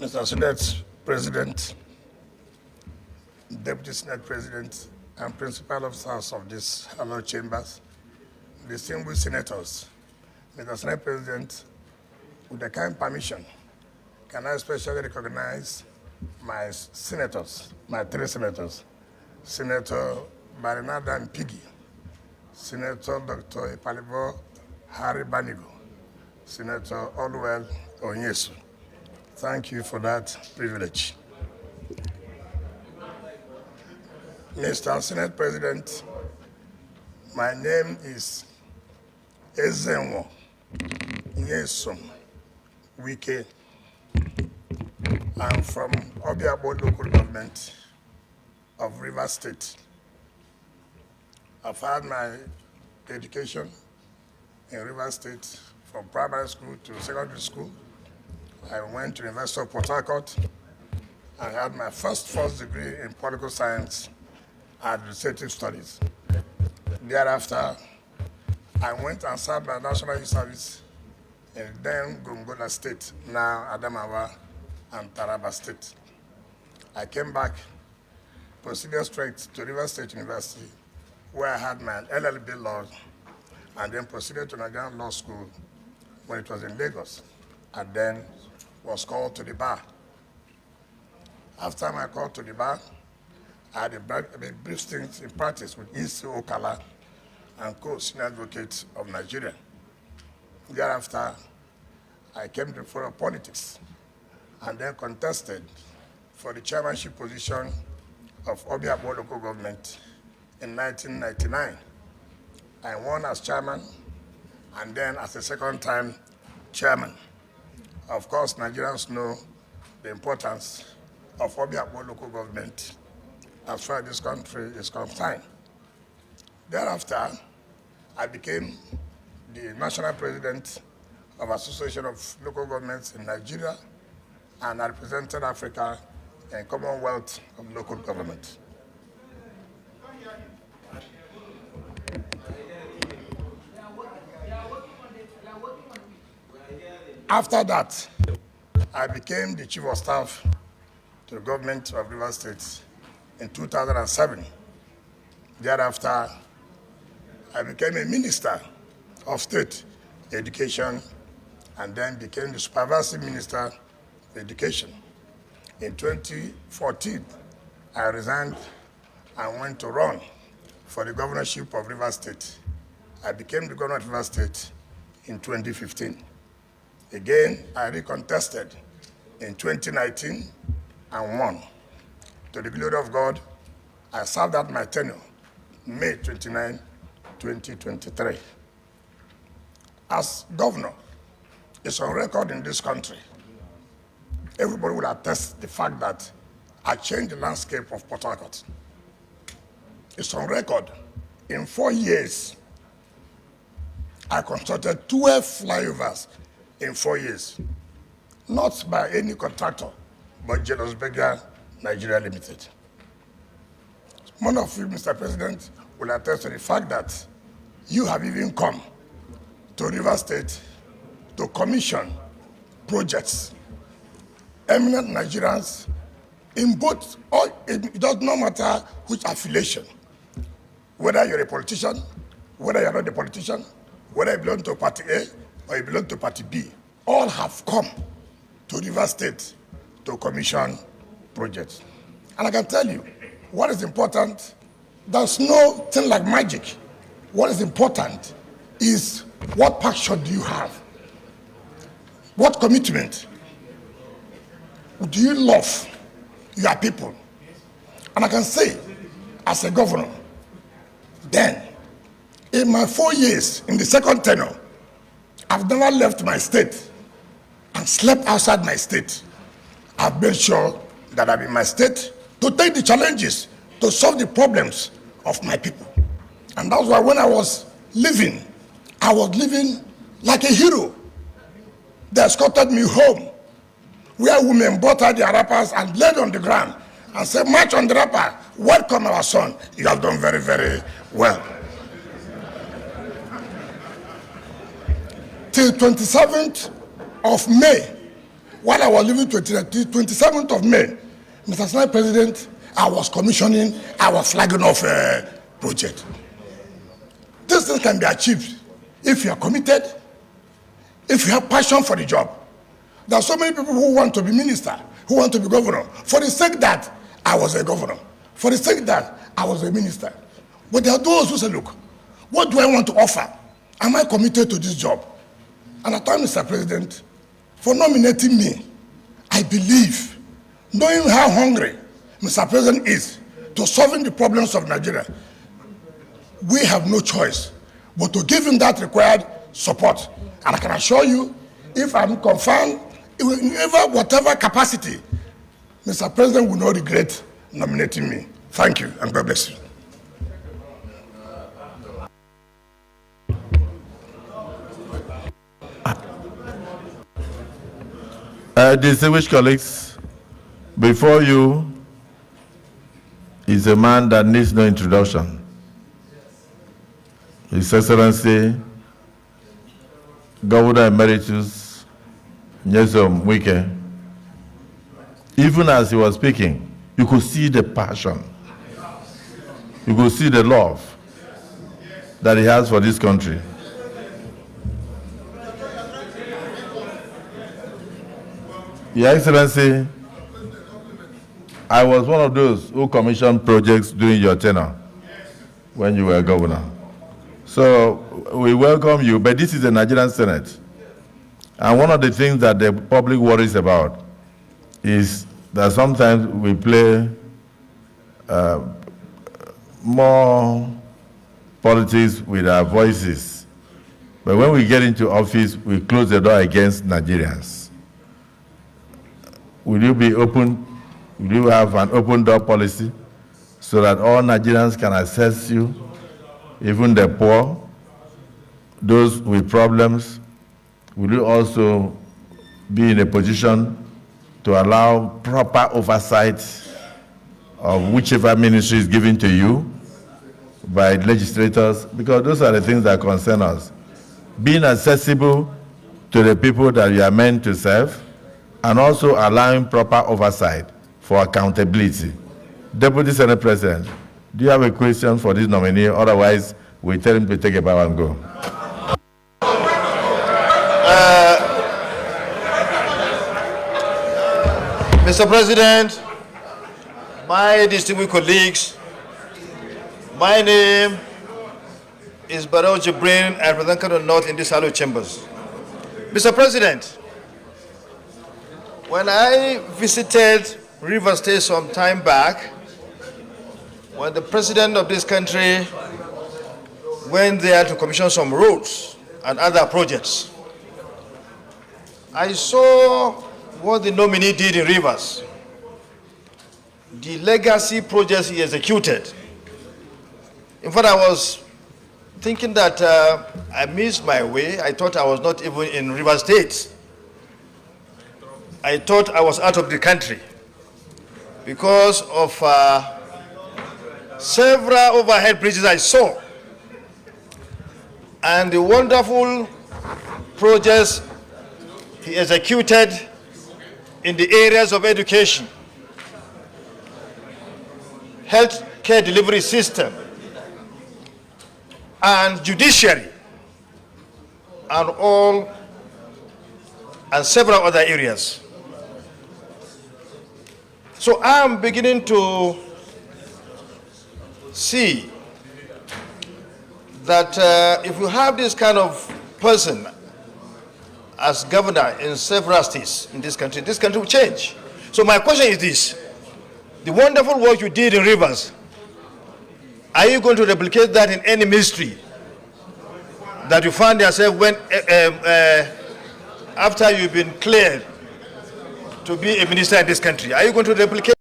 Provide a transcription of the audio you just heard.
Mr. Senate President, Deputy Senate President, and Principal Officers of these hallowed chambers, distinguished senators, Mr. Senate President, with the kind permission, can I especially recognize my senators, my three senators, Senator Barinada Mpigi, Senator Dr. Ipalibo Harry Banigo, Senator Oluwel Nyesom. Thank you for that privilege. Mr. Senate President, my name is Nyesom Wike. I'm from Obiabo local government of Rivers State. I've had my education in Rivers State from primary school to secondary school. I went to the University of Port Harcourt. I had my first degree in political science and administrative studies. Thereafter, I went and served my national youth service in then Gongola State, now Adamawa and Taraba State. I came back, proceeded straight to Rivers State University, where I had my LLB law, and then proceeded to Nigerian Law School when it was in Lagos, and then was called to the bar. After my call to the bar, I had a brief stint in practice with E.C. Okala and co-senior advocate of Nigeria. Thereafter, I came to the fore of politics and then contested for the chairmanship position of Obiabo local government in 1999. I won as chairman and then as a second-time chairman. Of course, Nigerians know the importance of Obiabo local government as far as this country is concerned. Thereafter, I became the national president of Association of Local Governments in Nigeria, and I represented Africa in Commonwealth of Local Government. After that, I became the Chief of Staff to the government of Rivers State in 2007. Thereafter, I became a Minister of State Education and then became the Supervisory Minister of Education. In 2014, I resigned and went to run for the governorship of Rivers State. I became the governor of Rivers State in 2015. Again, I recontested in 2019 and won. To the glory of God, I served out my tenure May 29, 2023. As governor, it's on record in this country. Everybody will attest the fact that I changed the landscape of Port Harcourt. It's on record. In 4 years, I constructed 12 flyovers in 4 years. Not by any contractor, but Jealous Beggar Nigeria Limited. One of you, Mr. President, will attest to the fact that you have even come to Rivers State to commission projects. Eminent Nigerians in both, it does not matter which affiliation, whether you're a politician, whether you're not a politician, whether you belong to Party A or you belong to Party B, all have come to Rivers State to commission projects. And I can tell you, what is important, there's no thing like magic. What is important is what passion do you have? What commitment do you love your people? And I can say, as a governor, then, in my 4 years, in the second tenure, I've never left my state and slept outside my state. I've made sure that I'm in my state to take the challenges, to solve the problems of my people. And that's why when I was living like a hero. They escorted me home, where women brought out their wrappers and laid on the ground and said, "March on the wrapper, welcome our son. You have done very, very well." Till 27th of May, while I was leaving 27th of May, Mr. Senate President, I was commissioning, I was flagging off a project. This thing can be achieved if you are committed, if you have passion for the job. There are so many people who want to be minister, who want to be governor, for the sake that I was a governor, for the sake that I was a minister. But there are those who say, look, what do I want to offer? Am I committed to this job? And I thank Mr. President for nominating me. I believe, knowing how hungry Mr. President is to solving the problems of Nigeria, we have no choice but to give him that required support. And I can assure you, if I'm confirmed, in whatever capacity, Mr. President will not regret nominating me. Thank you, and God bless you. Distinguished colleagues, before you is a man that needs no introduction. His Excellency, Governor Emeritus Nyesom Wike. Even as he was speaking, you could see the passion. You could see the love that he has for this country. Your Excellency, I was one of those who commissioned projects during your tenure when you were governor. So we welcome you, but this is the Nigerian Senate. And one of the things that the public worries about is that sometimes we play more politics with our voices. But when we get into office, we close the door against Nigerians. Will you be open? Will you have an open door policy so that all Nigerians can access you, even the poor, those with problems? Will you also be in a position to allow proper oversight of whichever ministry is given to you by legislators? Because those are the things that concern us. Being accessible to the people that you are meant to serve, and also allowing proper oversight for accountability. Deputy Senate President, do you have a question for this nominee? Otherwise, we tell him to take a bow and go. Mr. President, my distinguished colleagues, my name is Barrow Jibrin. I represent Kano North in this Hallowed Chambers. Mr. President, when I visited Rivers State some time back, when the president of this country went there to commission some roads and other projects, I saw what the nominee did in Rivers, the legacy projects he executed. In fact, I was thinking that I missed my way. I thought I was not even in Rivers State. I thought I was out of the country because of several overhead bridges I saw and the wonderful projects he executed in the areas of education, health care delivery system, and judiciary, and several other areas. So I'm beginning to see that if you have this kind of person as governor in several states in this country will change. So my question is this: the wonderful work you did in Rivers, are you going to replicate that in any ministry that you find yourself when after you've been cleared to be a minister in this country? Are you going to replicate